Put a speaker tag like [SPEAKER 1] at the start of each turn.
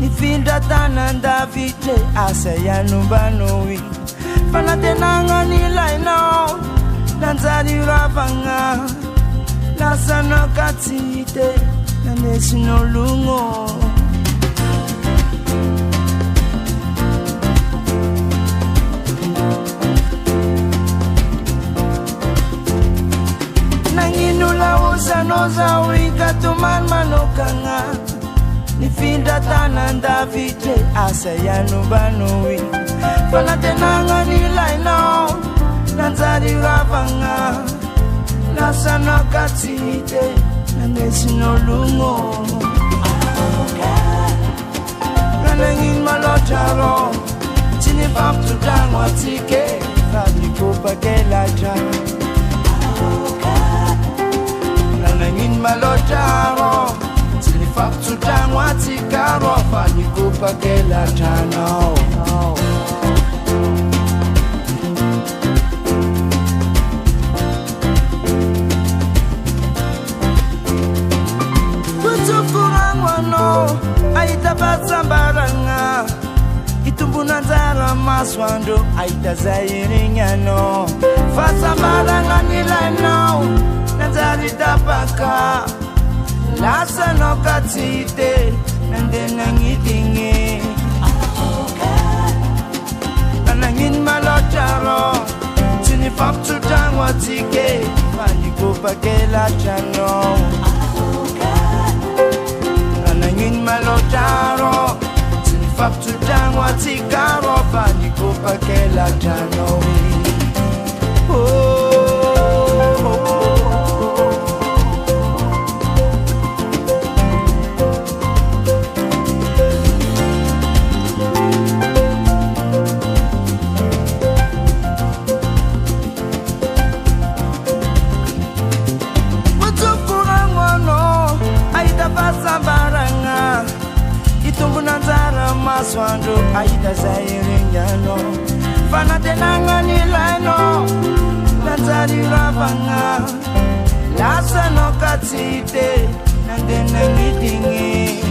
[SPEAKER 1] nifindra tananda vitle asa yanombanoi fanatenagna nilainao nanjary ravagna lasanao katsite nanesin'ologno nagnino laosanao zao ikatomany manokagna nifindra tananda vitle asa yanombanoi fanatenagna nilainao nanjary ravagna lasanao katsite nanesin'ologno nagnino malotrarô tsy nifampitondragno atsike fa nikopakelatrà nagnino malotrarô tsy nifampitondragno atsika rô fa nikopakelatrànao aita fatsambaragna itumbunanzara maswando aita zairignano fatsambaragna nilainao nanjary tapaka lasanao katsite nandenagnidingy nagnino malotrarô tsy nifampitondragno atsike fa nikopakelatrànao nagnino malotrarô tsy nifampitondragno atsika rô fa nikopakelatrànao maswando aita zairignano fanatenagna nilainao nanjary ravagna lasanao katsite nandenagnidingy